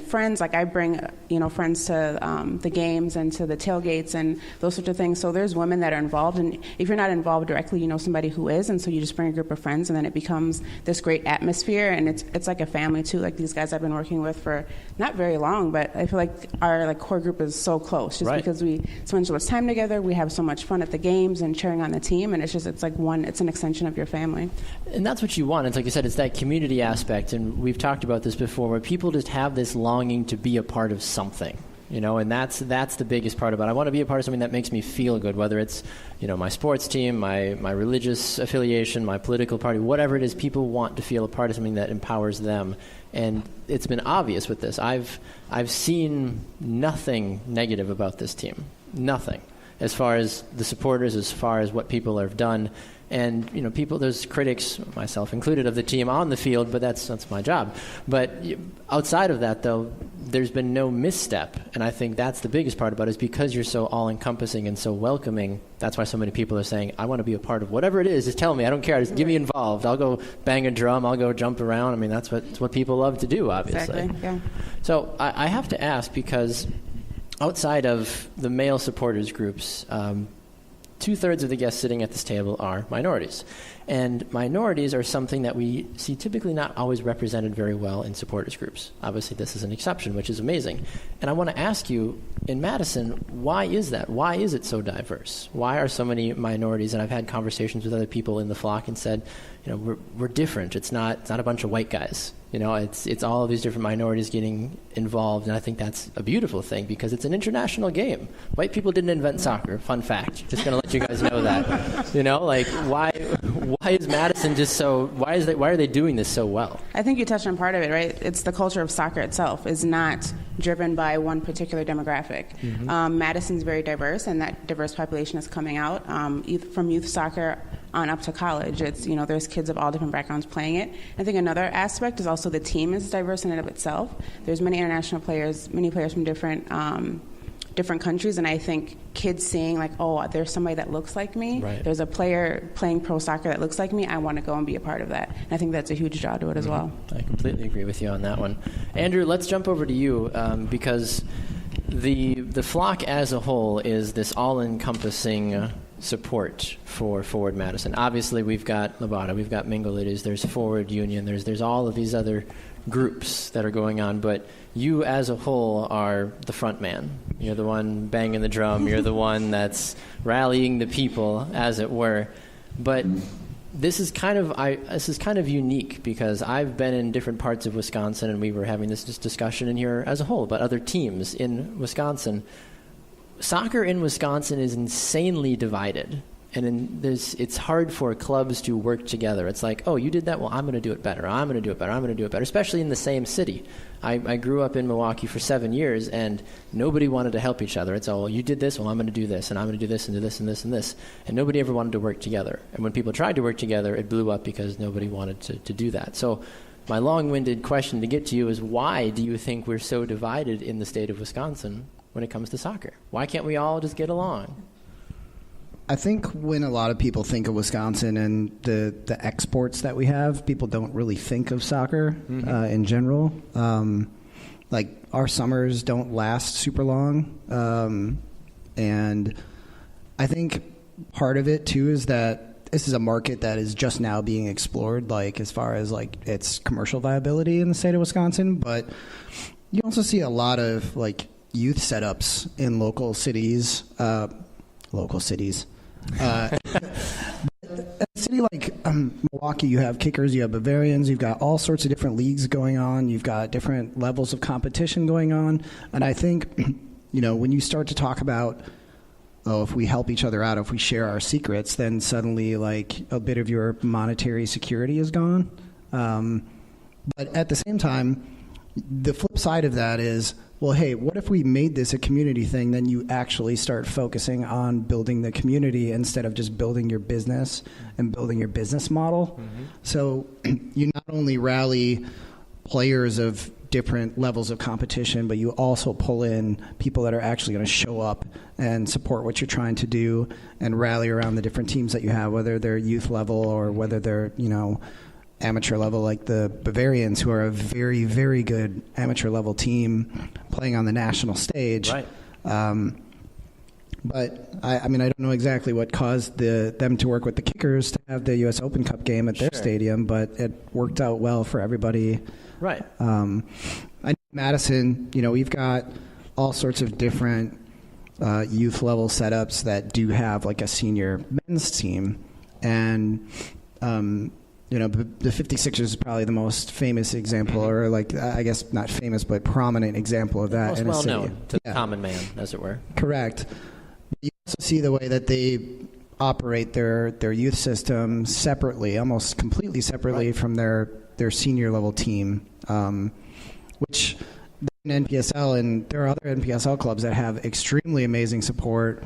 Friends. I bring friends to the games and to the tailgates and those sorts of things. So there's women that are involved, and if you're not involved directly, you know somebody who is, and so you just bring a group of friends, and then it becomes this great atmosphere, and it's like a family too. Like these guys I've been working with for not very long, but I feel like our core group is so close, just because we spend so much time together. We have so much fun at the games and cheering on the team, and it's an extension of your family. And that's what you want. It's like you said, it's that community aspect, and we've talked about this before, where people just have this longing to be a part of something. And that's the biggest part about it. I want to be a part of something that makes me feel good, whether it's, my sports team, my religious affiliation, my political party, whatever it is. People want to feel a part of something that empowers them, and it's been obvious with this. I've seen nothing negative about this team, nothing, as far as the supporters, as far as what people have done. And, there's critics, myself included, of the team on the field, but that's my job. But outside of that, though, there's been no misstep. And I think that's the biggest part about it, is because you're so all-encompassing and so welcoming. That's why so many people are saying, I want to be a part of whatever it is. Just tell me. I don't care. Just get me involved. I'll go bang a drum. I'll go jump around. that's what people love to do, obviously. Exactly, yeah. So I have to ask, because outside of the male supporters groups, 2/3 of the guests sitting at this table are minorities. And minorities are something that we see typically not always represented very well in supporters groups. Obviously, this is an exception, which is amazing. And I want to ask you, in Madison, why is that? Why is it so diverse? Why are so many minorities? And I've had conversations with other people in the flock and said, we're different. It's not a bunch of white guys. It's all of these different minorities getting involved, and I think that's a beautiful thing, because it's an international game. White people didn't invent soccer. Fun fact. Just going to let you guys know that. Why is Madison just so? Why are they doing this so well? I think you touched on part of it, right? It's the culture of soccer itself is not driven by one particular demographic. Madison's very diverse, and that diverse population is coming out from youth soccer on up to college. It's, there's kids of all different backgrounds playing it. I think another aspect is also the team is diverse in and of itself. There's many international players, many players from different countries, and I think kids seeing like, oh, there's somebody that looks like me. Right. There's a player playing pro soccer that looks like me. I want to go and be a part of that. And I think that's a huge draw to it as well. I completely agree with you on that one. Andrew, let's jump over to you because the flock as a whole is this all-encompassing support for Forward Madison. Obviously, we've got Levada, we've got Mingo Ladies, there's Forward Union, there's all of these other groups that are going on, but you as a whole are the front man. You're the one banging the drum. You're the one that's rallying the people, as it were. But this is kind of unique because I've been in different parts of Wisconsin, and we were having this discussion in here as a whole about other teams in Wisconsin. Soccer in Wisconsin is insanely divided. And it's hard for clubs to work together. It's like, oh, you did that? Well, I'm going to do it better. I'm going to do it better. I'm going to do it better, especially in the same city. I grew up in Milwaukee for 7 years, and nobody wanted to help each other. It's all, well, you did this, well, I'm going to do this, and I'm going to do this, and do this, and this, and this. And nobody ever wanted to work together. And when people tried to work together, it blew up because nobody wanted to do that. So my long-winded question to get to you is, why do you think we're so divided in the state of Wisconsin when it comes to soccer? Why can't we all just get along? I think when a lot of people think of Wisconsin and the exports that we have, people don't really think of soccer in general. Like our summers don't last super long. And I think part of it too is that this is a market that is just now being explored, like as far as like its commercial viability in the state of Wisconsin. But you also see a lot of like youth setups in local cities. A city like Milwaukee, you have kickers, you have Bavarians, you've got all sorts of different leagues going on, you've got different levels of competition going on. And I think, when you start to talk about, if we help each other out, if we share our secrets, then suddenly like a bit of your monetary security is gone. But at the same time, the flip side of that is, well, hey, what if we made this a community thing? Then you actually start focusing on building the community instead of just building your business and building your business model. So you not only rally players of different levels of competition, but you also pull in people that are actually going to show up and support what you're trying to do and rally around the different teams that you have, whether they're youth level or whether they're, amateur level, like the Bavarians, who are a very, very good amateur level team playing on the national stage. Right. But I don't know exactly what caused them to work with the Kickers to have the U.S. Open Cup game at their stadium, but it worked out well for everybody. Right. I know Madison, we've got all sorts of different youth level setups that do have like a senior men's team, and the 56ers is probably the most famous example, or like, I guess not famous, but prominent example of that. Most well known to the common man, as it were. Correct. You also see the way that they operate their youth system separately, almost completely separately from their senior level team, which in NPSL, and there are other NPSL clubs that have extremely amazing support.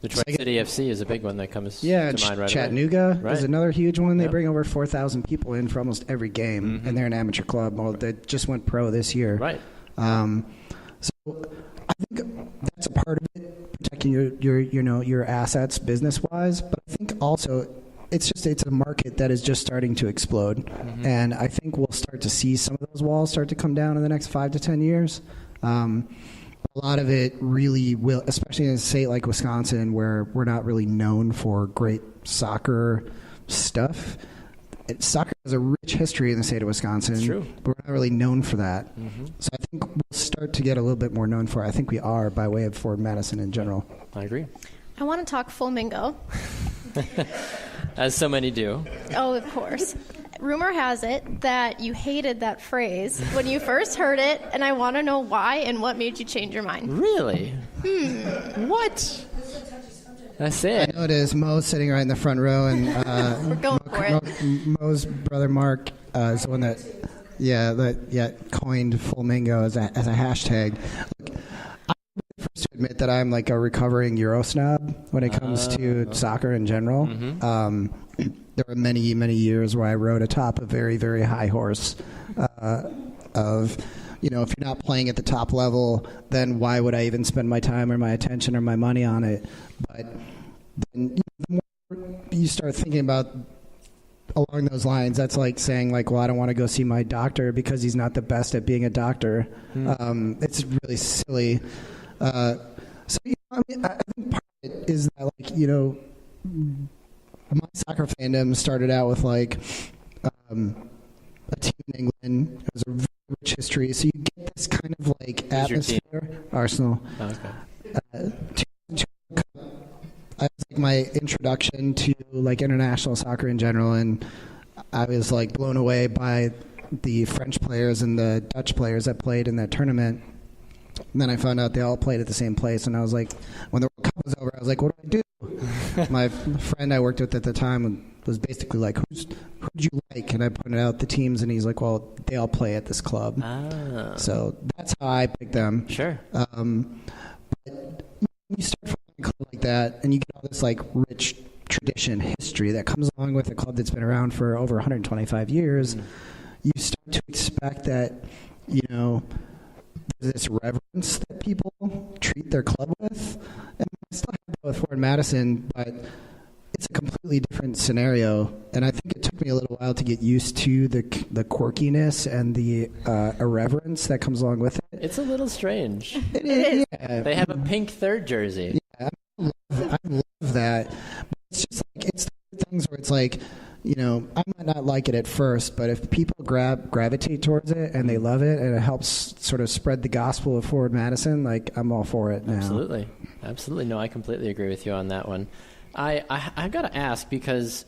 The Tri-City FC is a big one that comes to mind right Chattanooga away. is another huge one. They bring over 4,000 people in for almost every game, and they're an amateur club. Well, they just went pro this year. Right. So I think that's a part of it, protecting your assets business-wise. But I think also it's a market that is just starting to explode, and I think we'll start to see some of those walls start to come down in the next 5 to 10 years. A lot of it really will, especially in a state like Wisconsin, where we're not really known for great soccer stuff. Soccer has a rich history in the state of Wisconsin. It's true. But we're not really known for that. So I think we'll start to get a little bit more known for it. I think we are, by way of Forward Madison in general. I agree. I want to talk flamingo. As so many do. Oh, of course. Rumor has it that you hated that phrase when you first heard it, and I want to know why and what made you change your mind. Really? What? That's it. I know it is. Mo's sitting right in the front row, and We're going for it. Mo's brother Mark is the one that coined full Mingo as a hashtag. Look, I'm the first to admit that I'm like a recovering Euro snob when it comes to soccer in general. There were many, many years where I rode atop a very, very high horse of, if you're not playing at the top level, then why would I even spend my time or my attention or my money on it? But then the more you start thinking about along those lines, that's like saying, like, well, I don't want to go see my doctor because he's not the best at being a doctor. It's really silly. I think part of it is that, like, my soccer fandom started out with like a team in England. It was a very rich history, so you get this kind of like atmosphere. Arsenal. Oh, okay. That was like my introduction to like international soccer in general, and I was like blown away by the French players and the Dutch players that played in that tournament. And then I found out they all played at the same place, and I was like, when the World Cup was over, I was like, what do I do? My friend I worked with at the time was basically like, who'd you like? And I pointed out the teams, and he's like, well, they all play at this club. So that's how I picked them. Sure. But you start from a club like that, and you get all this like rich tradition, history that comes along with a club that's been around for over 125 years. You start to expect that, there's this reverence that people treat their club with. And I still have that with Forward Madison, but it's a completely different scenario. And I think it took me a little while to get used to the quirkiness and the irreverence that comes along with it. It's a little strange. It is. Yeah. They have a pink third jersey. Yeah, I love that. But it's just like, it's the things where it's like, I might not like it at first, but if people gravitate towards it and they love it and it helps sort of spread the gospel of Forward Madison, like, I'm all for it now. Absolutely. No, I completely agree with you on that one. I got to ask, because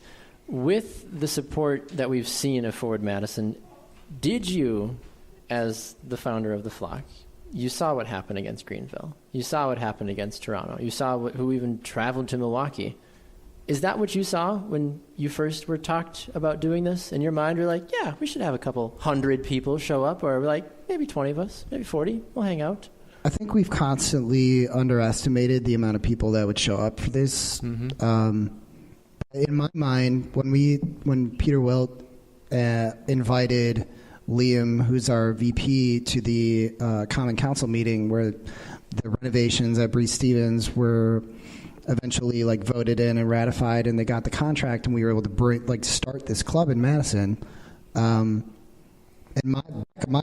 with the support that we've seen of Forward Madison, did you, as the founder of the flock, you saw what happened against Greenville. You saw what happened against Toronto. You saw who even traveled to Milwaukee. Is that what you saw when you first were talked about doing this? In your mind, you're like, yeah, we should have a couple 100 people show up, or like maybe 20 of us, maybe 40, we'll hang out. I think we've constantly underestimated the amount of people that would show up for this. In my mind, when Peter Wilt invited Liam, who's our VP, to the Common Council meeting where the renovations at Bree Stevens were eventually like voted in and ratified, and they got the contract, and we were able to start this club in Madison. In my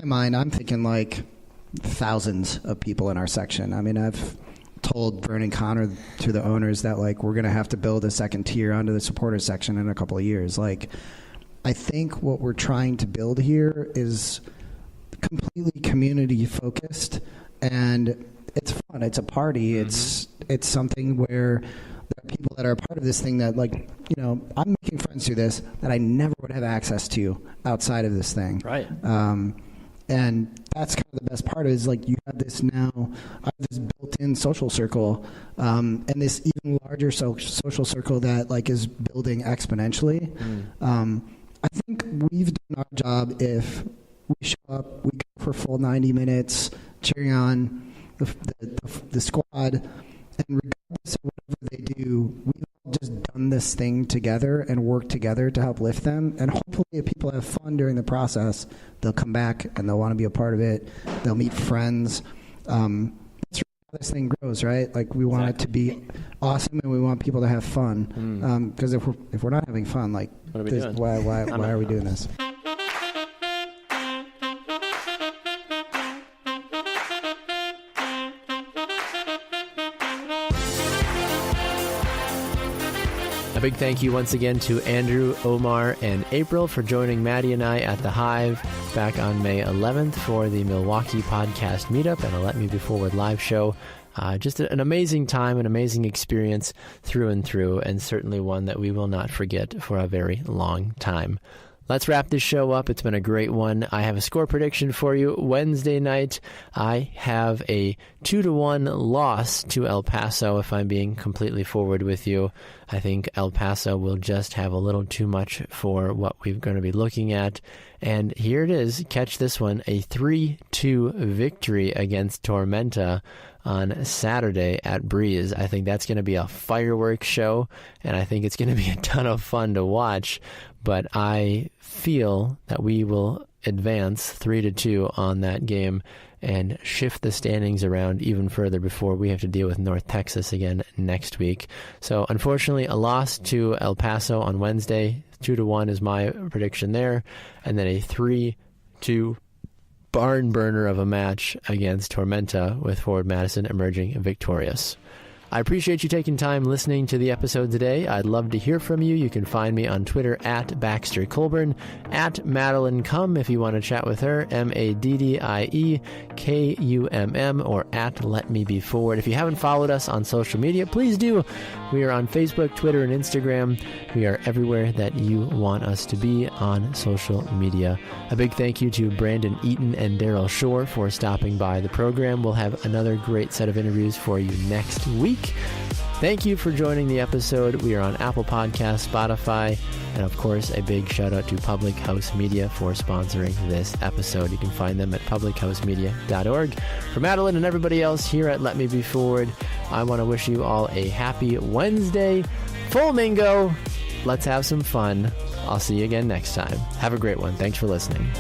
mind, I'm thinking like thousands of people in our section. I mean, I've told Vernon Connor, to the owners, that like we're going to have to build a second tier onto the supporters section in a couple of years. Like, I think what we're trying to build here is completely community focused, and it's fun. It's a party. It's something where there are people that are a part of this thing that, like, I'm making friends through this that I never would have access to outside of this thing. Right. And that's kind of the best part, is like you have this built-in social circle, and this even larger social circle that like is building exponentially. I think we've done our job if we show up, we go for full 90 minutes cheering on the squad, and regardless of whatever they do, we've all just done this thing together and worked together to help lift them. And hopefully, if people have fun during the process, they'll come back and they'll want to be a part of it. They'll meet friends. That's really how this thing grows, right? Like, we want it to be awesome, and we want people to have fun. Because if we're not having fun, like, what are we doing? Why are we doing this? A big thank you once again to Andrew, Omar, and April for joining Maddie and I at the Hive back on May 11th for the Milwaukee podcast meetup and a Let Me Be Forward live show. Just an amazing time, an amazing experience through and through, and certainly one that we will not forget for a very long time. Let's wrap this show up. It's been a great one. I have a score prediction for you. Wednesday night, I have a 2-1 loss to El Paso, if I'm being completely forward with you. I think El Paso will just have a little too much for what we're going to be looking at. And here it is. Catch this one. A 3-2 victory against Tormenta on Saturday at Breeze. I think that's going to be a fireworks show, and I think it's going to be a ton of fun to watch. But I feel that we will advance 3-2 on that game and shift the standings around even further before we have to deal with North Texas again next week. So unfortunately, a loss to El Paso on Wednesday. 2-1 is my prediction there. And then a 3-2 barn burner of a match against Tormenta, with Forward Madison emerging victorious. I appreciate you taking time listening to the episode today. I'd love to hear from you. You can find me on Twitter at Baxter Colburn, at Madeline Kumm if you want to chat with her, MaddieKumm, or at Let Me Be Forward. If you haven't followed us on social media, please do. We are on Facebook, Twitter, and Instagram. We are everywhere that you want us to be on social media. A big thank you to Brandon Eaton and Daryl Shore for stopping by the program. We'll have another great set of interviews for you next week. Thank you for joining the episode. We are on Apple Podcasts, Spotify, and of course, a big shout out to Public House Media for sponsoring this episode. You can find them at publichousemedia.org. For Madeline and everybody else here at Let Me Be Forward, I want to wish you all a happy Wednesday. Full Mingo. Let's have some fun. I'll see you again next time. Have a great one. Thanks for listening.